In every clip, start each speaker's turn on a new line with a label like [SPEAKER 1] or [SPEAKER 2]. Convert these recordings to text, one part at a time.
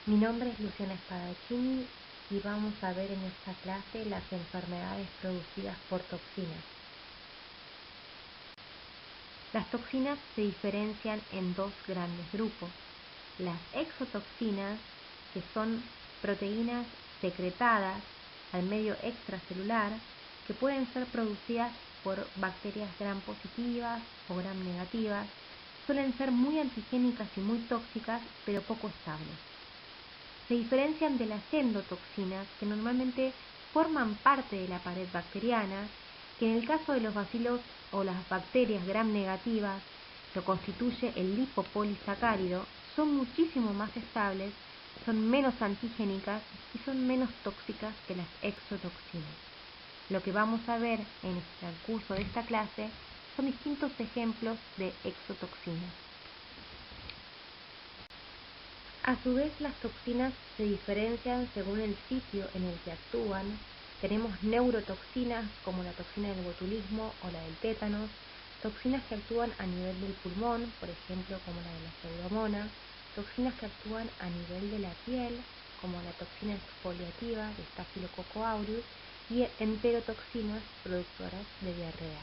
[SPEAKER 1] Mi nombre es Luciana Spadaccini y vamos a ver en esta clase las enfermedades producidas por toxinas. Las toxinas se diferencian en dos grandes grupos. Las exotoxinas, que son proteínas secretadas al medio extracelular, que pueden ser producidas por bacterias gram positivas o gram negativas, suelen ser muy antigénicas y muy tóxicas, pero poco estables. Se diferencian de las endotoxinas, que normalmente forman parte de la pared bacteriana, que en el caso de los bacilos o las bacterias gram negativas, que constituye el lipopolisacárido, son muchísimo más estables, son menos antigénicas y son menos tóxicas que las exotoxinas. Lo que vamos a ver en el transcurso de esta clase son distintos ejemplos de exotoxinas. A su vez, las toxinas se diferencian según el sitio en el que actúan. Tenemos neurotoxinas como la toxina del botulismo o la del tétanos, toxinas que actúan a nivel del pulmón, por ejemplo como la de la pseudomonas, toxinas que actúan a nivel de la piel, como la toxina exfoliativa de Staphylococcus aureus, y enterotoxinas productoras de diarrea.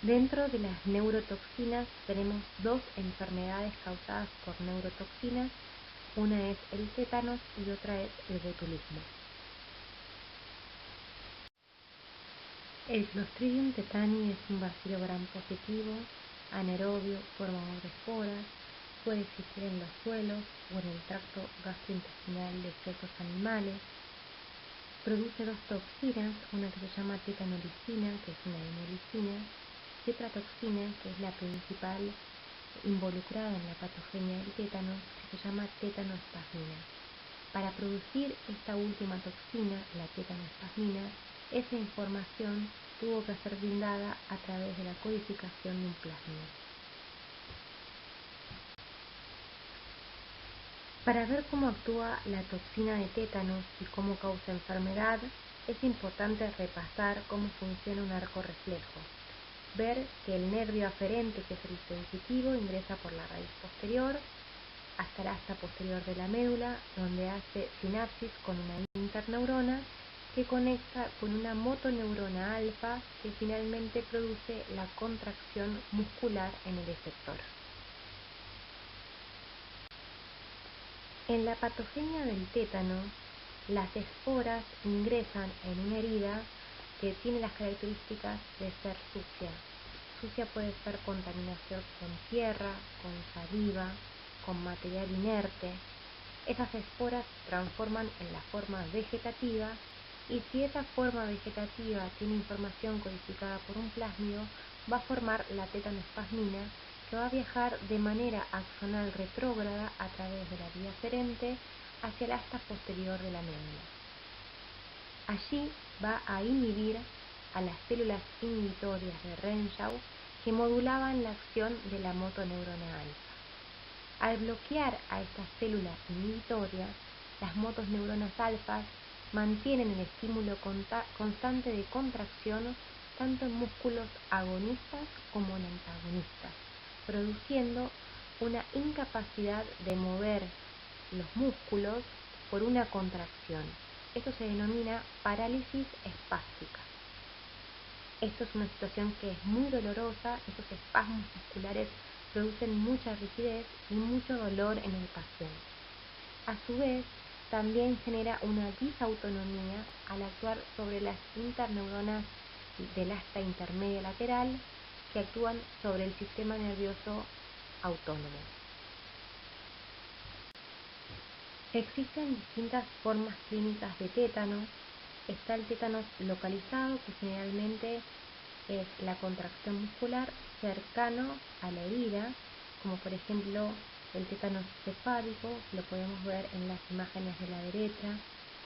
[SPEAKER 1] Dentro de las neurotoxinas tenemos dos enfermedades causadas por neurotoxinas, una es el tétanos y otra es el botulismo. El Clostridium tetani es un bacilo gram positivo, anaerobio, formador de esporas, puede existir en los suelos o en el tracto gastrointestinal de ciertos animales. Produce dos toxinas, una que se llama tetanolicina, que es una hemolicina, y otra toxina, que es la principal involucrada en la patogenia del tétano, que se llama tetanoespasmina. Para producir esta última toxina, la tetanoespasmina, esa información tuvo que ser brindada a través de la codificación de un plásmido. Para ver cómo actúa la toxina de tétanos y cómo causa enfermedad, es importante repasar cómo funciona un arco reflejo. Ver que el nervio aferente, que es el sensitivo, ingresa por la raíz posterior hasta el asta posterior de la médula, donde hace sinapsis con una interneurona que conecta con una motoneurona alfa que finalmente produce la contracción muscular en el efector. En la patogenia del tétano, las esporas ingresan en una herida que tiene las características de ser sucia. Sucia puede ser contaminación con tierra, con saliva, con material inerte. Esas esporas se transforman en la forma vegetativa y si esa forma vegetativa tiene información codificada por un plásmido, va a formar la tetanoespasmina, que va a viajar de manera axonal retrógrada a través de la vía aferente hacia el asta posterior de la médula. Allí va a inhibir a las células inhibitorias de Renshaw que modulaban la acción de la motoneurona alfa. Al bloquear a estas células inhibitorias, las motoneuronas alfas mantienen el estímulo constante de contracción tanto en músculos agonistas como en antagonistas, produciendo una incapacidad de mover los músculos por una contracción. Esto se denomina parálisis espástica. Esto es una situación que es muy dolorosa, estos espasmos musculares producen mucha rigidez y mucho dolor en el paciente. A su vez, también genera una disautonomía al actuar sobre las interneuronas del asta intermedia lateral que actúan sobre el sistema nervioso autónomo. Existen distintas formas clínicas de tétano. Está el tétanos localizado, que generalmente es la contracción muscular cercano a la herida, como por ejemplo el tétanos cefálico, lo podemos ver en las imágenes de la derecha,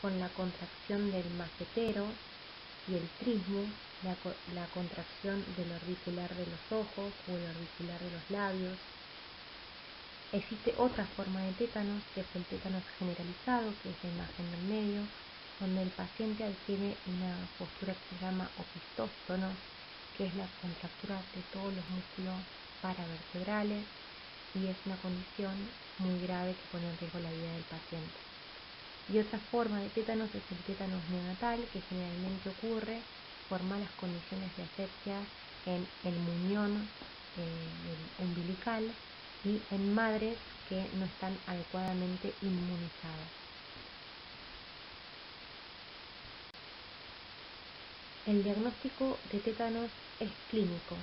[SPEAKER 1] con la contracción del macetero y el trismus, la contracción del orbicular de los ojos o el orbicular de los labios. Existe otra forma de tétanos, que es el tétanos generalizado, que es la imagen del medio, donde el paciente adquiere una postura que se llama opistóstonos, que es la contractura de todos los músculos paravertebrales. y es una condición muy grave que pone en riesgo la vida del paciente. Y otra forma de tétanos es el tétanos neonatal, que generalmente ocurre por malas condiciones de asepsia en el muñón umbilical y en madres que no están adecuadamente inmunizadas. El diagnóstico de tétanos es clínico.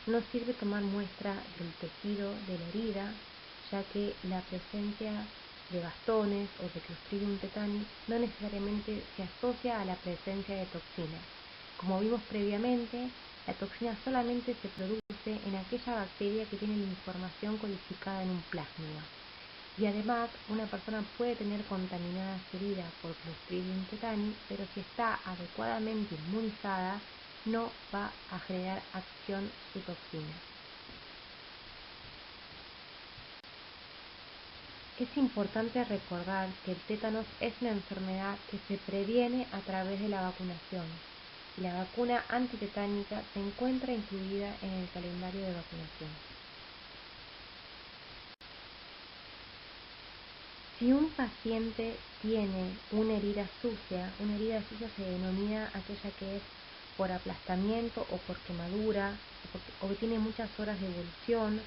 [SPEAKER 1] No sirve tomar muestra del tejido de la herida, ya que la presencia de bastones o de Clostridium tetani no necesariamente se asocia a la presencia de toxina. Como vimos previamente, la toxina solamente se produce en aquella bacteria que tiene la información codificada en un plásmido. Y además, una persona puede tener contaminadas heridas por Clostridium tetani, pero si está adecuadamente inmunizada, no va a generar acción su toxina. Es importante recordar que el tétanos es una enfermedad que se previene a través de la vacunación. La vacuna antitetánica se encuentra incluida en el calendario de vacunación. Si un paciente tiene una herida sucia se denomina aquella que es por aplastamiento o por quemadura, o que tiene muchas horas de evolución,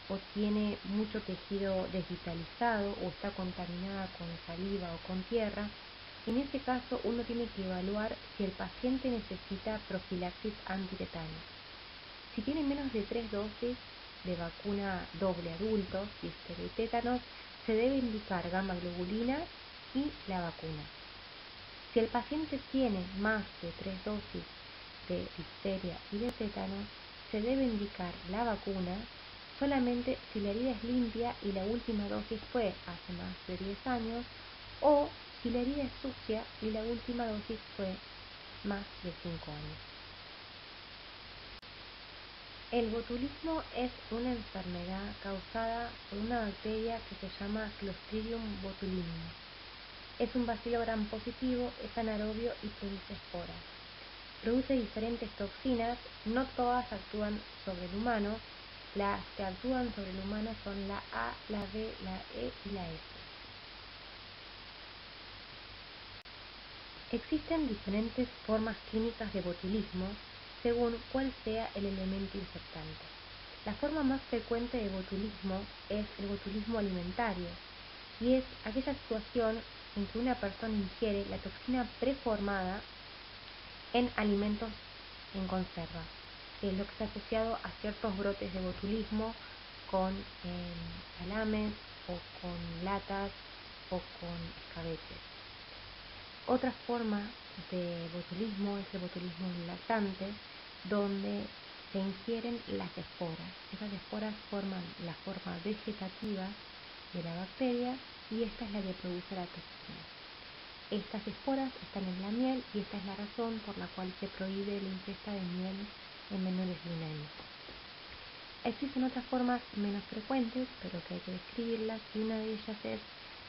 [SPEAKER 1] o tiene mucho tejido desvitalizado, o está contaminada con saliva o con tierra. En ese caso uno tiene que evaluar si el paciente necesita profilaxis antitetánica. Si tiene menos de 3 dosis de vacuna doble adultos, difteria y tétanos, se debe indicar gamma globulina y la vacuna. Si el paciente tiene más de 3 dosis de difteria y de tétanos, se debe indicar la vacuna solamente si la herida es limpia y la última dosis fue hace más de 10 años, o si la herida es sucia y la última dosis fue más de 5 años. El botulismo es una enfermedad causada por una bacteria que se llama Clostridium botulinum. Es un bacilo gram positivo, es anaerobio y produce esporas. Produce diferentes toxinas, no todas actúan sobre el humano. Las que actúan sobre el humano son la A, la B, la E y la F. Existen diferentes formas clínicas de botulismo según cuál sea el elemento infectante. La forma más frecuente de botulismo es el botulismo alimentario, y es aquella situación en que una persona ingiere la toxina preformada en alimentos en conserva, lo que está asociado a ciertos brotes de botulismo con salames o con latas o con escabeches. Otra forma de botulismo es el botulismo en lactantes, donde se ingieren las esporas. Esas esporas forman la forma vegetativa de la bacteria y esta es la que produce la toxina. Estas esporas están en la miel y esta es la razón por la cual se prohíbe la ingesta de miel en menores de 1 año. Existen otras formas menos frecuentes, pero que hay que describirlas, y una de ellas es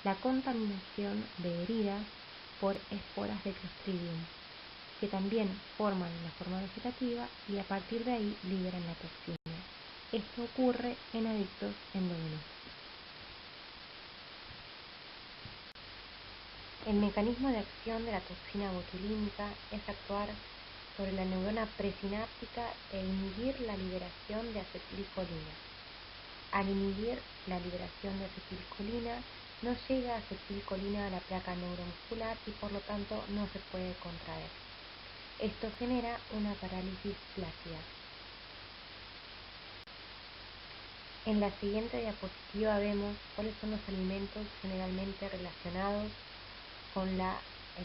[SPEAKER 1] la contaminación de heridas por esporas de Clostridium, que también forman la forma vegetativa y a partir de ahí liberan la toxina. Esto ocurre en adictos endovenosos. El mecanismo de acción de la toxina botulínica es actuar sobre la neurona presináptica e inhibir la liberación de acetilcolina. Al inhibir la liberación de acetilcolina, no llega acetilcolina a la placa neuromuscular y por lo tanto no se puede contraer. Esto genera una parálisis flácida. En la siguiente diapositiva vemos cuáles son los alimentos generalmente relacionados con la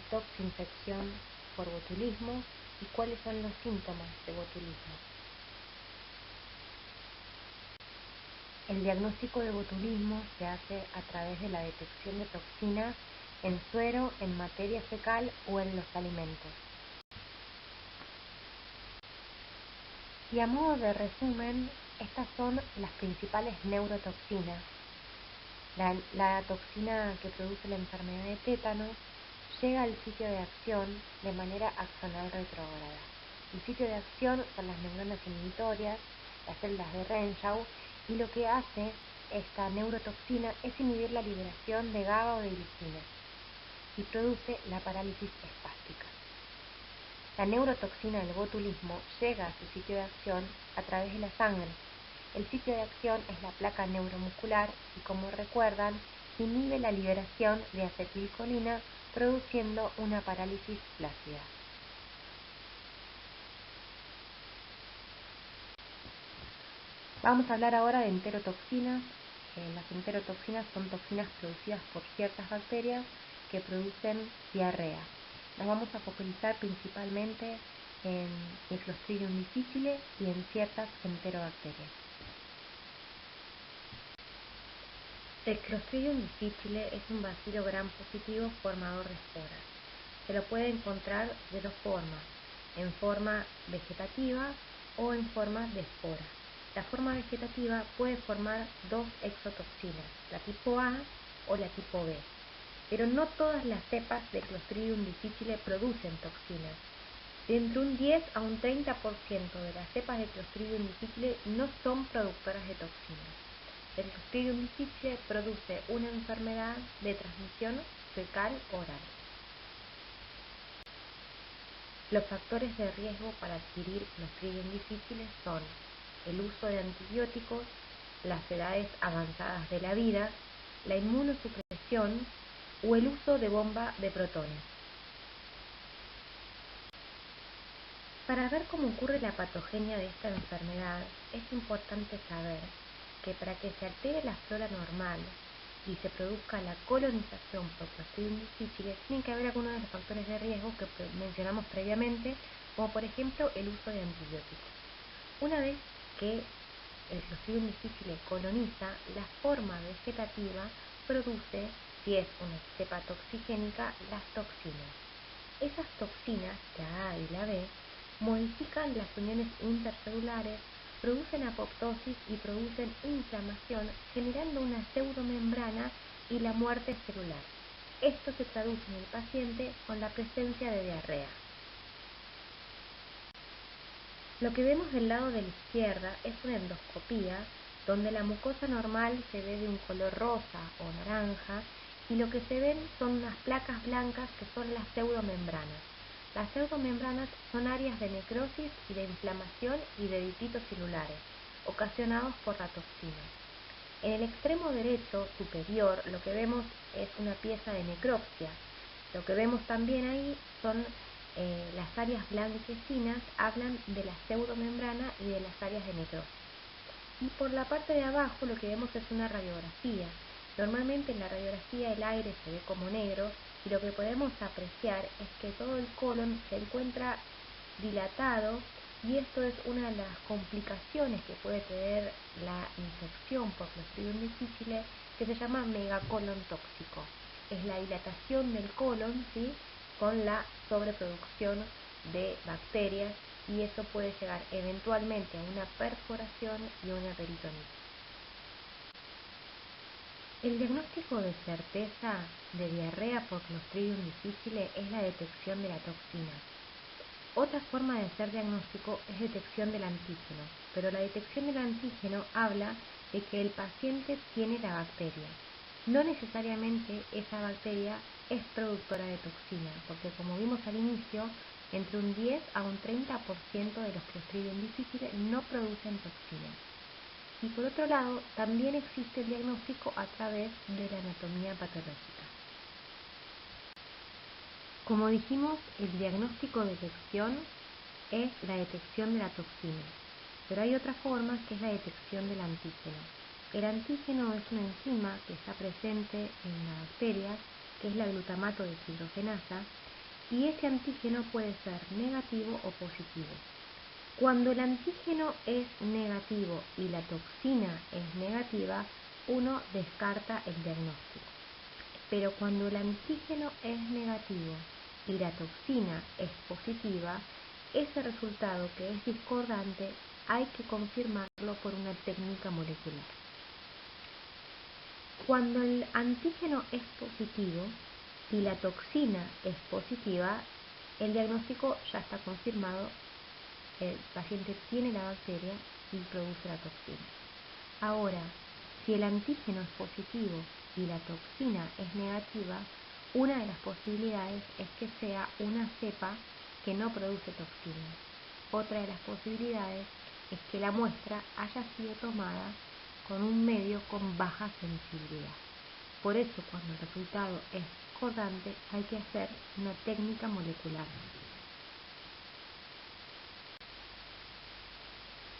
[SPEAKER 1] toxinfección por botulismo y cuáles son los síntomas de botulismo. El diagnóstico de botulismo se hace a través de la detección de toxinas en suero, en materia fecal o en los alimentos. Y a modo de resumen, estas son las principales neurotoxinas. La toxina que produce la enfermedad de tétanos llega al sitio de acción de manera axonal retrógrada. El sitio de acción son las neuronas inhibitorias, las células de Renshaw, y lo que hace esta neurotoxina es inhibir la liberación de GABA o de glicina y produce la parálisis espástica. La neurotoxina del botulismo llega a su sitio de acción a través de la sangre. El sitio de acción es la placa neuromuscular y, como recuerdan, inhibe la liberación de acetilcolina, produciendo una parálisis flácida. Vamos a hablar ahora de enterotoxinas. Las enterotoxinas son toxinas producidas por ciertas bacterias que producen diarrea. Nos vamos a focalizar principalmente en el Clostridium difficile y en ciertas enterobacterias. El Clostridium difficile es un bacilo gram positivo formador de esporas. Se lo puede encontrar de dos formas, en forma vegetativa o en forma de espora. La forma vegetativa puede formar dos exotoxinas, la tipo A o la tipo B, pero no todas las cepas de Clostridium difficile producen toxinas. De entre un 10 a un 30% de las cepas de Clostridium difficile no son productoras de toxinas. El Clostridium difficile produce una enfermedad de transmisión fecal oral. Los factores de riesgo para adquirir Clostridium difficile son el uso de antibióticos, las edades avanzadas de la vida, la inmunosupresión o el uso de bomba de protones. Para ver cómo ocurre la patogenia de esta enfermedad, es importante saber que para que se altere la flora normal y se produzca la colonización por Clostridium difficile, tienen que haber algunos de los factores de riesgo que mencionamos previamente, como por ejemplo el uso de antibióticos. Una vez que el Clostridium difficile coloniza, la forma vegetativa produce, si es una cepa toxigénica, las toxinas. Esas toxinas, la A y la B, modifican las uniones intercelulares, producen apoptosis y producen inflamación, generando una pseudomembrana y la muerte celular. Esto se traduce en el paciente con la presencia de diarrea. Lo que vemos del lado de la izquierda es una endoscopía donde la mucosa normal se ve de un color rosa o naranja y lo que se ven son unas placas blancas que son las pseudomembranas. Las pseudomembranas son áreas de necrosis y de inflamación y de detritos celulares ocasionados por la toxina. En el extremo derecho superior lo que vemos es una pieza de necropsia. Lo que vemos también ahí son las áreas blanquecinas, hablan de la pseudomembrana y de las áreas de necrosis. Y por la parte de abajo lo que vemos es una radiografía. Normalmente en la radiografía el aire se ve como negro y lo que podemos apreciar es que todo el colon se encuentra dilatado y esto es una de las complicaciones que puede tener la infección por Clostridium difficile, que se llama megacolon tóxico. Es la dilatación del colon, ¿sí?, con la sobreproducción de bacterias y eso puede llegar eventualmente a una perforación y a una peritonitis. El diagnóstico de certeza de diarrea por Clostridium difficile es la detección de la toxina. Otra forma de hacer diagnóstico es detección del antígeno, pero la detección del antígeno habla de que el paciente tiene la bacteria. No necesariamente esa bacteria es productora de toxina, porque como vimos al inicio, entre un 10 a un 30% de los Clostridium difficile no producen toxina. Y por otro lado, también existe el diagnóstico a través de la anatomía patológica. Como dijimos, el diagnóstico de elección es la detección de la toxina, pero hay otra forma que es la detección del antígeno. El antígeno es una enzima que está presente en la bacteria, que es la glutamato deshidrogenasa, y ese antígeno puede ser negativo o positivo. Cuando el antígeno es negativo y la toxina es negativa, uno descarta el diagnóstico. Pero cuando el antígeno es negativo y la toxina es positiva, ese resultado que es discordante hay que confirmarlo por una técnica molecular. Cuando el antígeno es positivo y la toxina es positiva, el diagnóstico ya está confirmado. El paciente tiene la bacteria y produce la toxina. Ahora, Si el antígeno es positivo y la toxina es negativa, una de las posibilidades es que sea una cepa que no produce toxinas. Otra de las posibilidades es que la muestra haya sido tomada con un medio con baja sensibilidad. Por eso, cuando el resultado es discordante, hay que hacer una técnica molecular.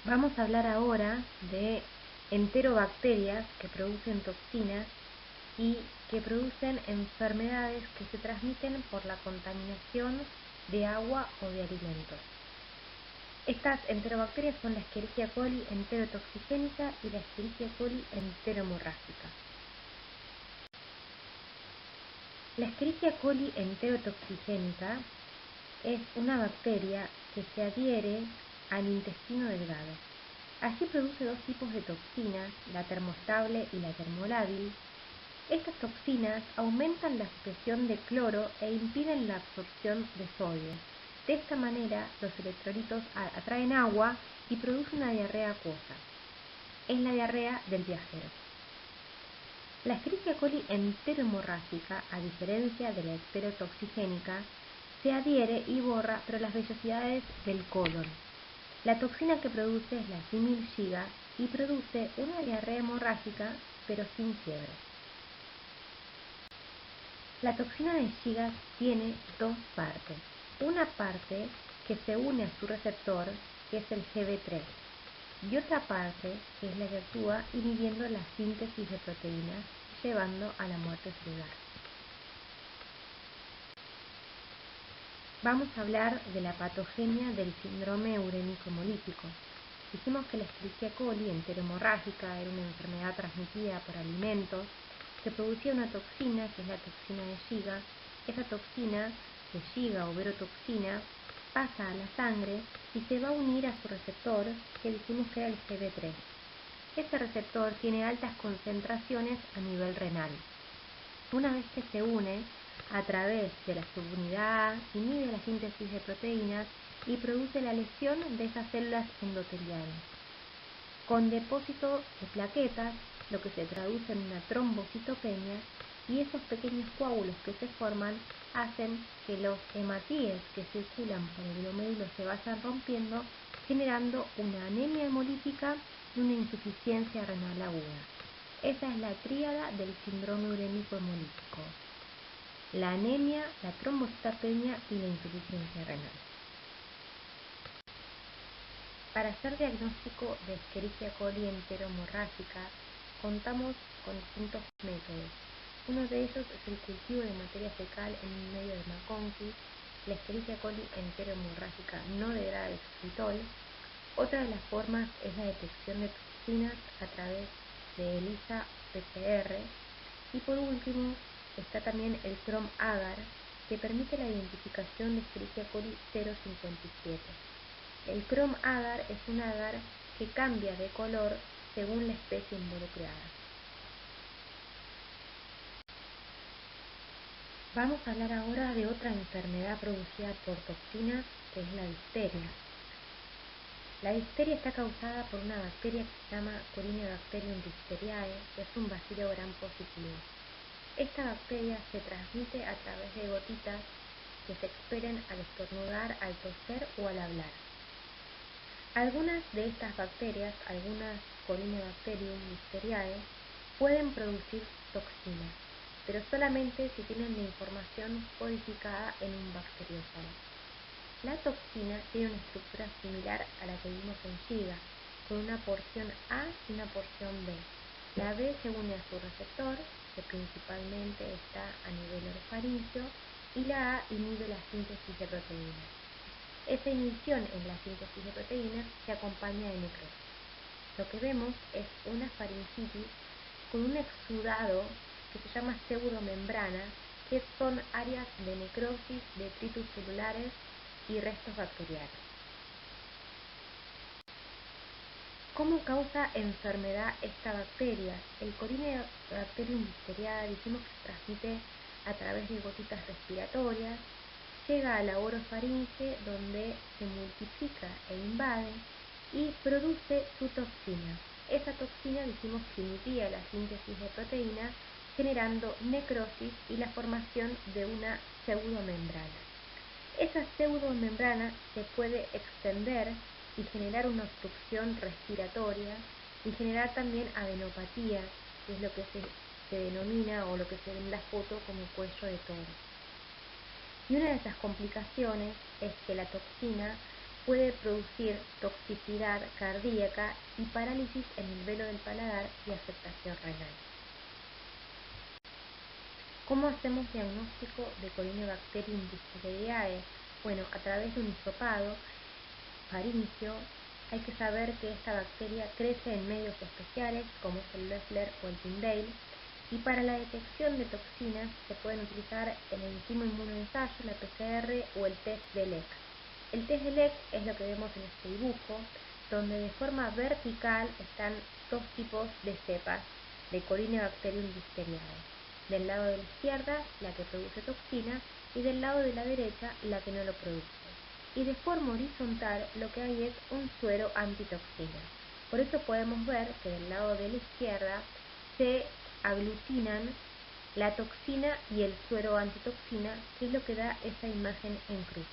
[SPEAKER 1] Vamos a hablar ahora de enterobacterias que producen toxinas y que producen enfermedades que se transmiten por la contaminación de agua o de alimentos. Estas enterobacterias son la Escherichia coli enterotoxigénica y la Escherichia coli enteromorrágica. La Escherichia coli enterotoxigénica es una bacteria que se adhiere al intestino delgado. Allí produce dos tipos de toxinas, la termoestable y la termolábil. Estas toxinas aumentan la secreción de cloro e impiden la absorción de sodio. De esta manera, los electrolitos atraen agua y producen una diarrea acuosa. Es la diarrea del viajero. La Escherichia coli enteromorrágica, a diferencia de la enterotoxigénica, se adhiere y borra pero las vellosidades del colon. La toxina que produce es la similgiga y produce una diarrea hemorrágica pero sin fiebre. La toxina de Giga tiene dos partes. Una parte que se une a su receptor, que es el GB3, y otra parte que es la que actúa inhibiendo la síntesis de proteínas, llevando a la muerte celular. Vamos a hablar de la patogenia del síndrome urémico hemolítico. Dijimos que la Escherichia coli enteromorrágica era una enfermedad transmitida por alimentos que producía una toxina, que es la toxina de Giga. Esa toxina de Giga o verotoxina pasa a la sangre y se va a unir a su receptor, que dijimos que era el GB3. Este receptor tiene altas concentraciones a nivel renal. Una vez que se une, a través de la subunidad, inhibe la síntesis de proteínas y produce la lesión de esas células endoteliales, con depósito de plaquetas, lo que se traduce en una trombocitopenia, y esos pequeños coágulos que se forman hacen que los hematíes que circulan por el glomérulo se vayan rompiendo, generando una anemia hemolítica y una insuficiencia renal aguda. Esa es la tríada del síndrome urémico hemolítico: la anemia, la trombocitopenia y la insuficiencia renal. Para hacer diagnóstico de Escherichia coli enteromorrágica, contamos con distintos métodos. Uno de ellos es el cultivo de materia fecal en un medio de McConkey. La Escherichia coli enteromorrágica no degrada el xilitol. Otra de las formas es la detección de toxinas a través de ELISA PCR. Y por último está también el Chrome-Agar, que permite la identificación de Escherichia coli 057. El Chrome-Agar es un agar que cambia de color según la especie involucrada. Vamos a hablar ahora de otra enfermedad producida por toxinas, que es la difteria. La difteria está causada por una bacteria que se llama Corynebacterium diphtheriae, que es un bacilo gram positivo. Esta bacteria se transmite a través de gotitas que se expelen al estornudar, al toser o al hablar. Algunas de estas bacterias, algunas Corynebacterium diphtheriae, pueden producir toxinas, pero solamente si tienen la información codificada en un bacteriófago. La toxina tiene una estructura similar a la que vimos en Giga, con una porción A y una porción B. La B se une a su receptor, que principalmente está a nivel orofaringeo, y la A inhibe la síntesis de proteínas. Esa inhibición en la síntesis de proteínas se acompaña de necrosis. Lo que vemos es una faringitis con un exudado que se llama pseudomembrana, que son áreas de necrosis, detritus celulares y restos bacterianos. ¿Cómo causa enfermedad esta bacteria? El Corynebacterium diphtheriae dijimos que se transmite a través de gotitas respiratorias, llega a la orofaringe donde se multiplica e invade y produce su toxina. esa toxina dijimos que inhibía la síntesis de proteína, generando necrosis y la formación de una pseudomembrana. Esa pseudomembrana se puede extender y generar una obstrucción respiratoria y generar también adenopatía, que es lo que se denomina o lo que se ve en la foto como cuello de toro. Y una de esas complicaciones es que la toxina puede producir toxicidad cardíaca y parálisis en el velo del paladar y afectación renal. ¿Cómo hacemos diagnóstico de Corynebacterium difteriae? Bueno, a través de un hisopado faríngeo. Hay que saber que esta bacteria crece en medios especiales como es el Loeffler o el Tyndale, y para la detección de toxinas se pueden utilizar el enzima inmunoensayo, la PCR o el test de Leck. El test de Leck es lo que vemos en este dibujo, donde de forma vertical están dos tipos de cepas de Corynebacterium difteriae. Del lado de la izquierda, la que produce toxina, y del lado de la derecha, la que no lo produce. Y de forma horizontal lo que hay es un suero antitoxina. Por eso podemos ver que del lado de la izquierda se aglutinan la toxina y el suero antitoxina, que es lo que da esa imagen en cruz.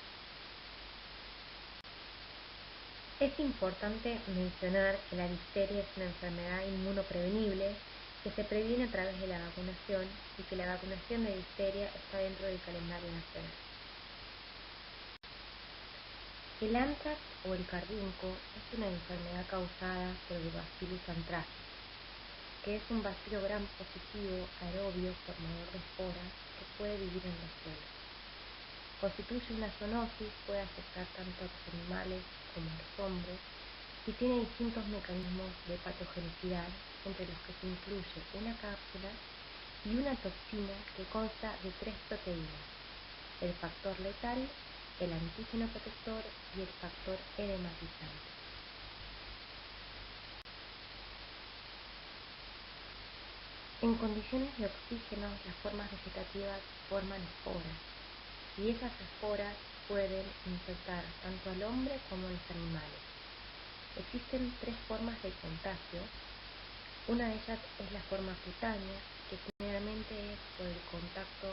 [SPEAKER 1] Es importante mencionar que la difteria es una enfermedad inmunoprevenible que se previene a través de la vacunación y que la vacunación de difteria está dentro del calendario nacional. El anthrax o el carbunco es una enfermedad causada por el Bacillus anthracis, que es un bacilo gram positivo aerobio formador de esporas que puede vivir en los suelos. Constituye una zoonosis, puede afectar tanto a los animales como a los hombres y tiene distintos mecanismos de patogenicidad, entre los que se incluye una cápsula y una toxina que consta de 3 proteínas: el factor letal, el antígeno protector y el factor edematizante. En condiciones de oxígeno, las formas vegetativas forman esporas, y esas esporas pueden infectar tanto al hombre como a los animales. Existen 3 formas de contagio. Una de ellas es la forma cutánea, que generalmente es por el contacto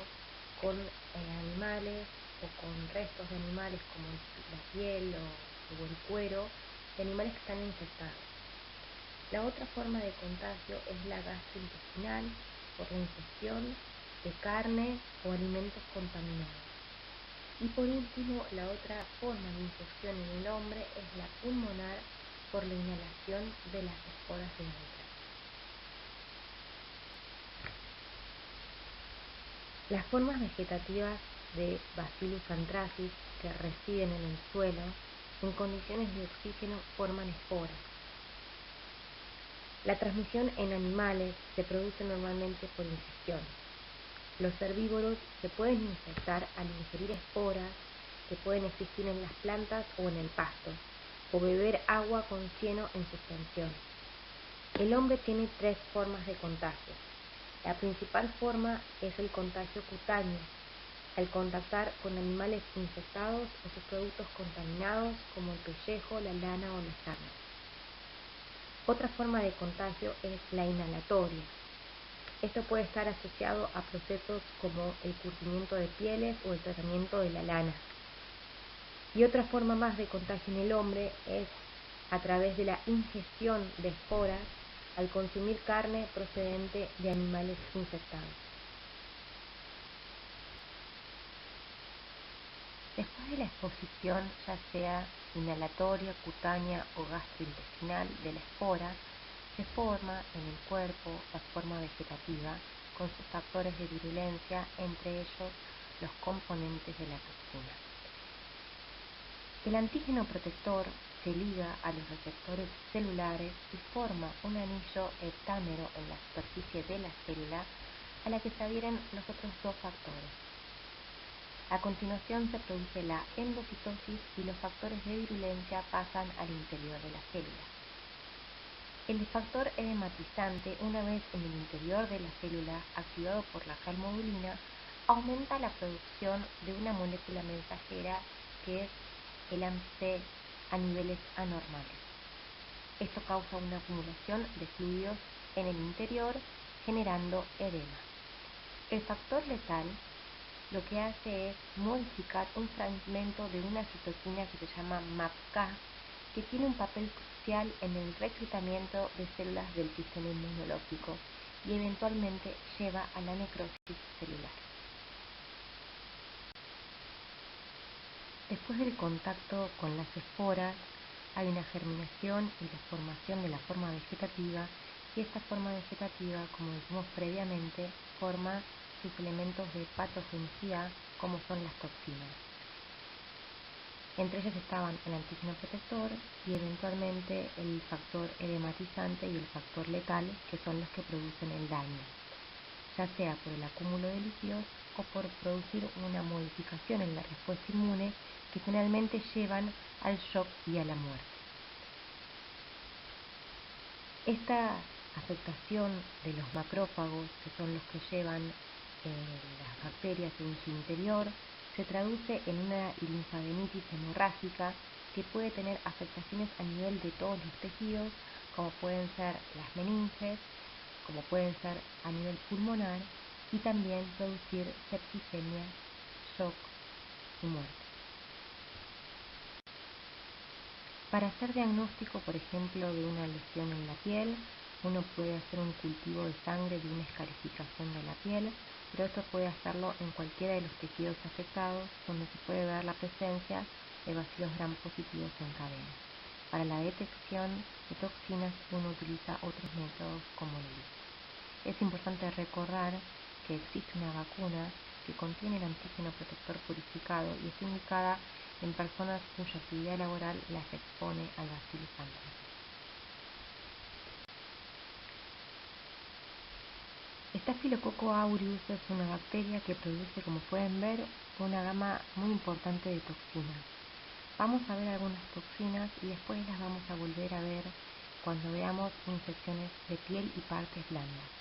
[SPEAKER 1] con animales o con restos de animales como la piel o el cuero de animales que están infectados. La otra forma de contagio es la gastrointestinal, por la ingestión de carne o alimentos contaminados. Y por último, la otra forma de infección en el hombre es la pulmonar, por la inhalación de las esporas de anthrax. Las formas vegetativas de Bacillus anthracis que residen en el suelo, en condiciones de oxígeno, forman esporas. La transmisión en animales se produce normalmente por ingestión. Los herbívoros se pueden infectar al ingerir esporas que pueden existir en las plantas o en el pasto, o beber agua con cieno en suspensión. El hombre tiene 3 formas de contagio. La principal forma es el contagio cutáneo, al contactar con animales infectados o sus productos contaminados como el pellejo, la lana o la sangre. Otra forma de contagio es la inhalatoria. Esto puede estar asociado a procesos como el curtimiento de pieles o el tratamiento de la lana. Y otra forma más de contagio en el hombre es a través de la ingestión de esporas al consumir carne procedente de animales infectados. Después de la exposición, ya sea inhalatoria, cutánea o gastrointestinal de la espora, se forma en el cuerpo la forma vegetativa con sus factores de virulencia, entre ellos los componentes de la toxina. El antígeno protector se liga a los receptores celulares y forma un anillo heptámero en la superficie de la célula a la que se adhieren los otros 2 factores. A continuación se produce la endocitosis y los factores de virulencia pasan al interior de la célula. El factor edematizante, una vez en el interior de la célula, activado por la calmodulina, aumenta la producción de una molécula mensajera que es el AMP a niveles anormales. Esto causa una acumulación de fluidos en el interior, generando edema. El factor letal lo que hace es modificar un fragmento de una citoquina que se llama MAPK, que tiene un papel crucial en el reclutamiento de células del sistema inmunológico y eventualmente lleva a la necrosis celular. Después del contacto con las esporas, hay una germinación y la formación de la forma vegetativa, y esta forma vegetativa, como dijimos previamente, forma sus elementos de patogenicidad, como son las toxinas. Entre ellas estaban el antígeno protector y eventualmente el factor edematizante y el factor letal, que son los que producen el daño, ya sea por el acúmulo de líquidos o por producir una modificación en la respuesta inmune que finalmente llevan al shock y a la muerte. Esta afectación de los macrófagos, que son los que llevan las bacterias en su interior, se traduce en una linfadenitis hemorrágica que puede tener afectaciones a nivel de todos los tejidos, como pueden ser las meninges, como pueden ser a nivel pulmonar, y también producir septicemia, shock y muerte. Para hacer diagnóstico, por ejemplo, de una lesión en la piel, uno puede hacer un cultivo de sangre de una escarificación de la piel, pero esto puede hacerlo en cualquiera de los tejidos afectados, donde se puede ver la presencia de bacillos gram positivos en cadena. Para la detección de toxinas, uno utiliza otros métodos como el ELISA. Es importante recordar que existe una vacuna que contiene el antígeno protector purificado y está indicada en personas cuya actividad laboral las expone al Bacillus anthracis. Staphylococcus aureus es una bacteria que produce, como pueden ver, una gama muy importante de toxinas. Vamos a ver algunas toxinas y después las vamos a volver a ver cuando veamos infecciones de piel y partes blandas.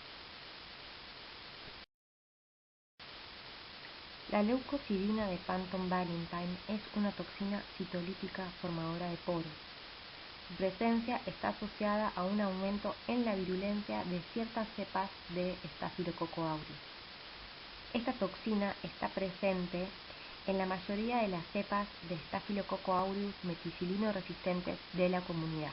[SPEAKER 1] La leucocidina de Phantom Valentine es una toxina citolítica formadora de poros. Su presencia está asociada a un aumento en la virulencia de ciertas cepas de Staphylococcus aureus. Esta toxina está presente en la mayoría de las cepas de Staphylococcus aureus meticilino resistentes de la comunidad.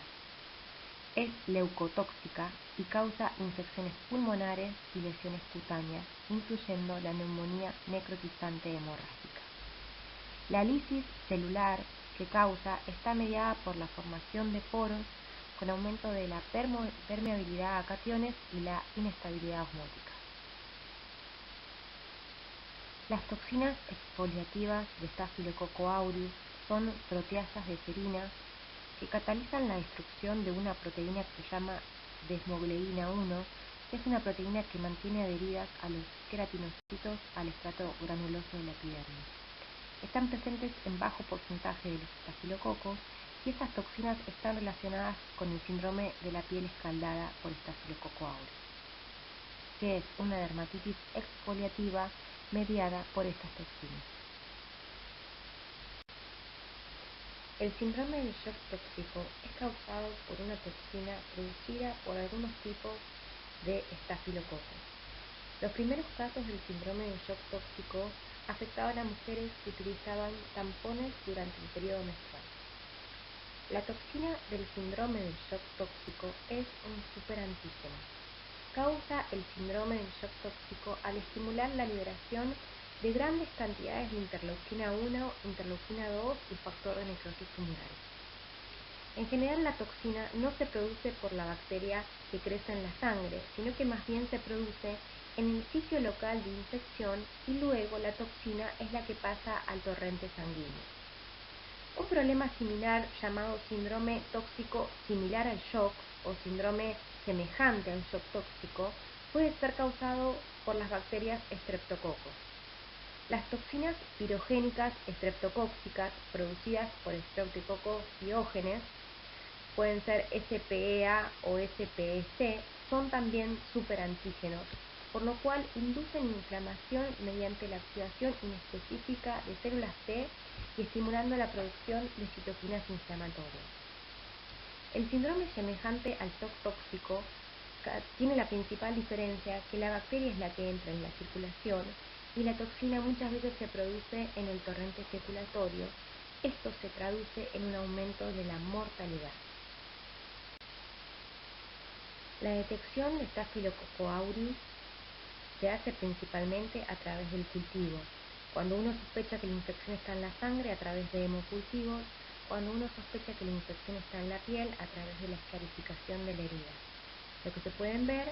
[SPEAKER 1] Es leucotóxica y causa infecciones pulmonares y lesiones cutáneas, incluyendo la neumonía necrotizante hemorrágica. La lisis celular que causa está mediada por la formación de poros con aumento de la permeabilidad a cationes y la inestabilidad osmótica. Las toxinas exfoliativas de Staphylococcus aureus son proteasas de serina que catalizan la destrucción de una proteína que se llama desmogleína 1, que es una proteína que mantiene adheridas a los queratinocitos al estrato granuloso de la epidermis. Están presentes en bajo porcentaje de los estafilococos y estas toxinas están relacionadas con el síndrome de la piel escaldada por Staphylococcus aureus, que es una dermatitis exfoliativa mediada por estas toxinas. El síndrome de shock tóxico es causado por una toxina producida por algunos tipos de estafilococos. Los primeros casos del síndrome de shock tóxico afectaban a mujeres que utilizaban tampones durante el periodo menstrual. La toxina del síndrome del shock tóxico es un superantígeno. Causa el síndrome del shock tóxico al estimular la liberación de grandes cantidades de interleuquina 1, interleuquina 2 y factor de necrosis tumoral. En general, la toxina no se produce por la bacteria que crece en la sangre, sino que más bien se produce en el sitio local de infección y luego la toxina es la que pasa al torrente sanguíneo. Un problema similar llamado síndrome tóxico similar al shock o síndrome semejante al shock tóxico puede ser causado por las bacterias Streptococcus. Las toxinas pirogénicas estreptocóxicas producidas por Streptococcus pyogenes, pueden ser SPEA o SPEC, son también superantígenos, por lo cual inducen inflamación mediante la activación inespecífica de células T y estimulando la producción de citoquinas inflamatorias. El síndrome semejante al shock tóxico tiene la principal diferencia que la bacteria es la que entra en la circulación y la toxina muchas veces se produce en el torrente circulatorio. Esto se traduce en un aumento de la mortalidad. La detección de Staphylococcus aureus se hace principalmente a través del cultivo. Cuando uno sospecha que la infección está en la sangre, a través de hemocultivos. Cuando uno sospecha que la infección está en la piel, a través de la escarificación de la herida. Lo que se pueden ver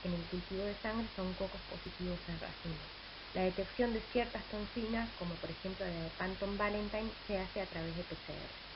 [SPEAKER 1] en el cultivo de sangre son cocos positivos en racimos. La detección de ciertas toxinas, como por ejemplo la de Panton Valentine, se hace a través de PCR.